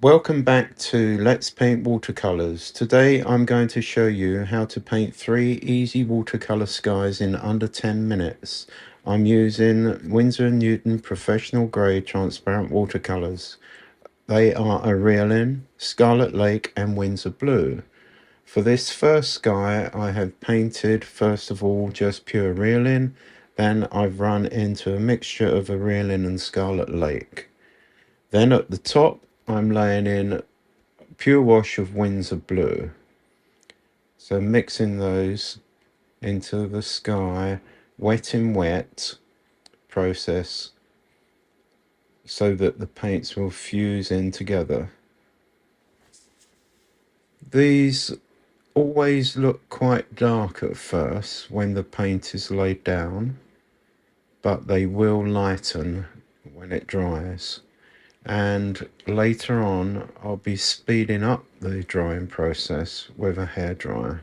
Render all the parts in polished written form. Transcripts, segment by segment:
Welcome back to Let's Paint Watercolors. Today I'm going to show you how to paint 3 easy watercolor skies in under 10 minutes. I'm using Winsor & Newton Professional Grade Transparent Watercolors. They are a Reelin, Scarlet Lake and Windsor Blue. For this first sky I have painted first of all just pure Reelin, then I've run into a mixture of a Reelin and Scarlet Lake. Then at the top I'm laying in pure wash of Windsor Blue. So mixing those into the sky, wet in wet process, so that the paints will fuse in together. These always look quite dark at first when the paint is laid down, but they will lighten when it dries. And later on I'll be speeding up the drying process with a hairdryer.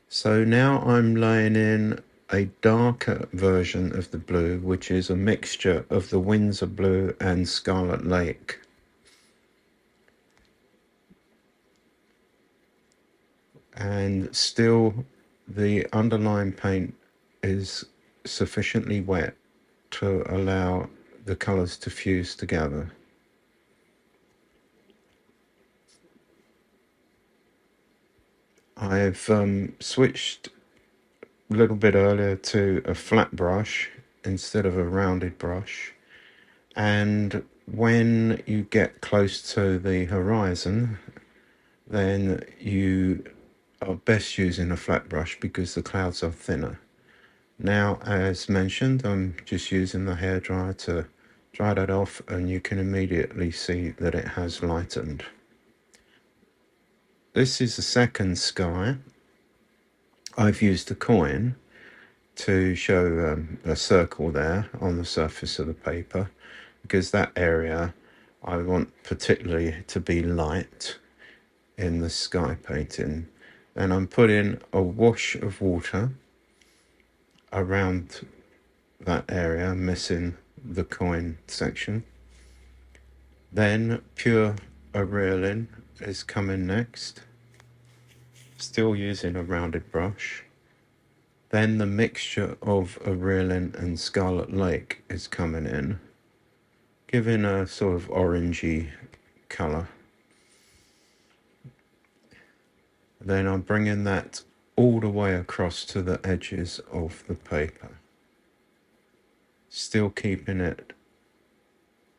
So now I'm laying in a darker version of the blue, which is a mixture of the Windsor Blue and Scarlet Lake. And still the underlying paint is sufficiently wet to allow the colours to fuse together. I've switched a little bit earlier to a flat brush instead of a rounded brush, and when you get close to the horizon then you are best using a flat brush because the clouds are thinner. Now, as mentioned, I'm just using the hairdryer to dry that off, and you can immediately see that it has lightened. This is the second sky. I've used a coin to show a circle there on the surface of the paper, because that area I want particularly to be light in the sky painting. And I'm putting a wash of water around that area, missing the coin section. Then pure Reelin is coming next, still using a rounded brush. Then the mixture of a Reelin and Scarlet Lake is coming in, giving a sort of orangey colour. Then I'm bringing that all the way across to the edges of the paper, still keeping it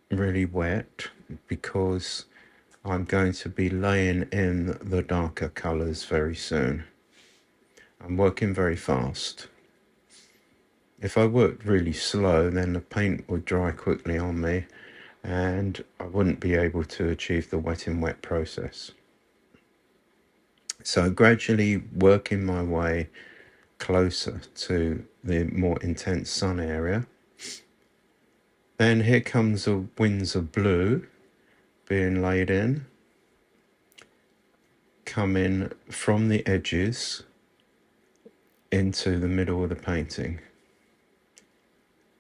really wet because I'm going to be laying in the darker colours very soon. I'm working very fast. If I worked really slow, then the paint would dry quickly on me and I wouldn't be able to achieve the wet in wet process. So gradually working my way closer to the more intense sun area. Then here comes a Windsor Blue being laid in, coming from the edges into the middle of the painting,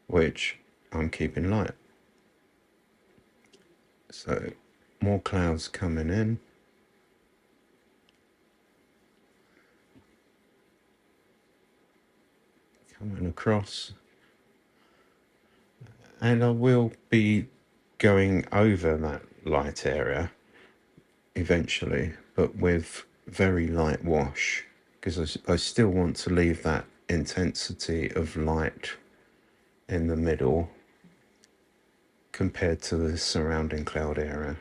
which I'm keeping light. So more clouds coming in. Coming across, and I will be going over that light area eventually, but with very light wash, because I still want to leave that intensity of light in the middle compared to the surrounding cloud area.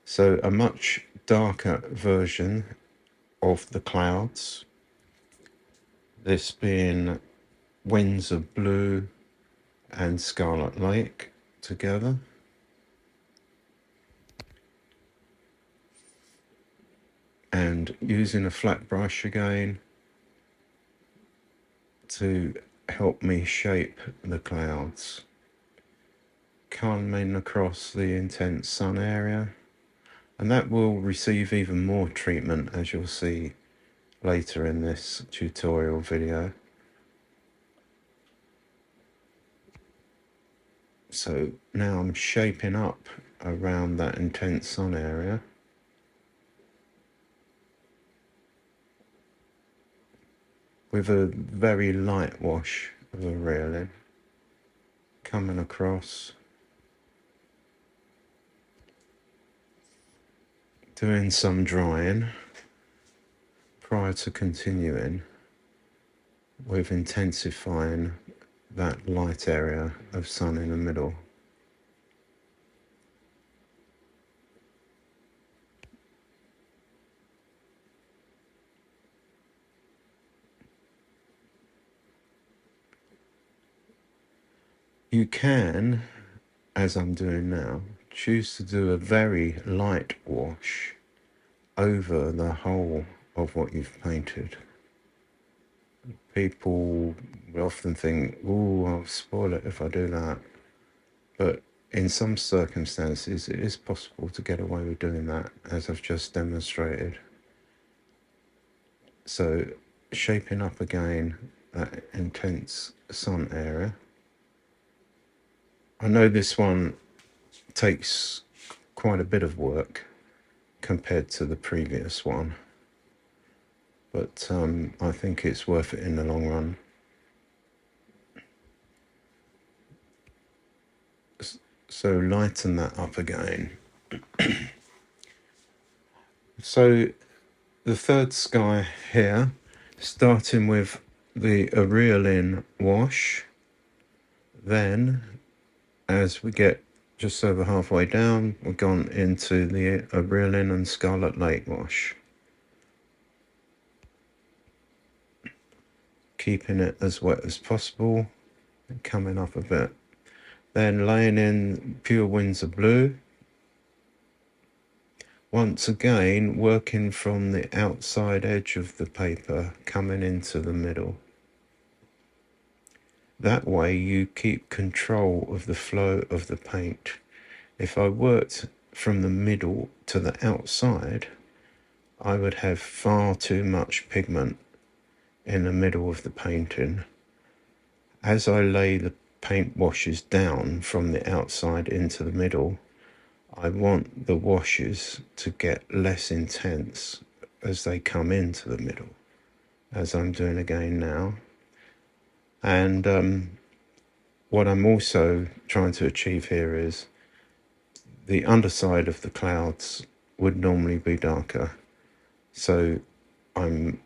So a much darker version of the clouds, this being Windsor Blue and Scarlet Lake together. And using a flat brush again to help me shape the clouds, coming across the intense sun area, and that will receive even more treatment, as you'll see later in this tutorial video. So now I'm shaping up around that intense sun area. With a very light wash of a reelin, coming across, doing some drying prior to continuing with intensifying that light area of sun in the middle. You can, as I'm doing now, choose to do a very light wash over the whole of what you've painted. People often think, oh, I'll spoil it if I do that. But in some circumstances, it is possible to get away with doing that, as I've just demonstrated. So, shaping up again that intense sun area. I know this one takes quite a bit of work compared to the previous one, but I think it's worth it in the long run. So lighten that up again. So the third sky here, starting with the Aurelian wash, then as we get just over halfway down, we've gone into the Aurelian and Scarlet Lake wash, keeping it as wet as possible and coming up a bit. Then laying in pure Windsor blue, once again working from the outside edge of the paper coming into the middle. That way you keep control of the flow of the paint. If I worked from the middle to the outside, I would have far too much pigment in the middle of the painting. As I lay the paint washes down from the outside into the middle, I want the washes to get less intense as they come into the middle, as I'm doing again now. And what I'm also trying to achieve here is the underside of the clouds would normally be darker. So I'm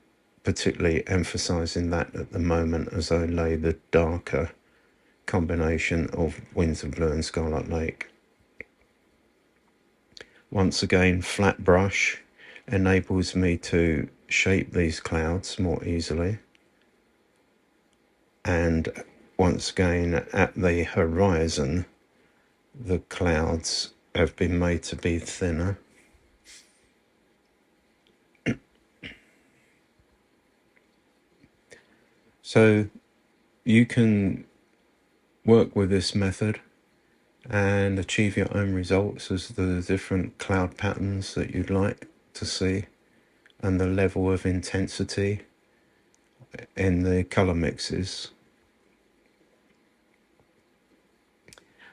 particularly emphasizing that at the moment as I lay the darker combination of Windsor Blue and Scarlet Lake. Once again, flat brush enables me to shape these clouds more easily. And once again, at the horizon, the clouds have been made to be thinner. So you can work with this method and achieve your own results as the different cloud patterns that you'd like to see and the level of intensity in the color mixes.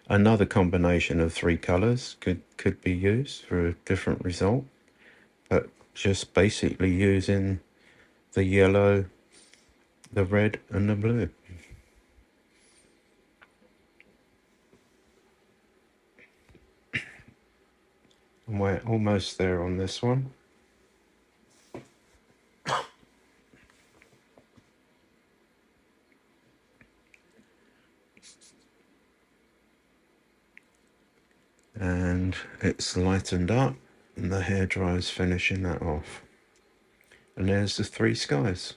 Another combination of 3 colors could be used for a different result, but just basically using the yellow, the red and the blue. And we're almost there on this one. And it's lightened up and the hairdryer's finishing that off. And there's the 3 skies.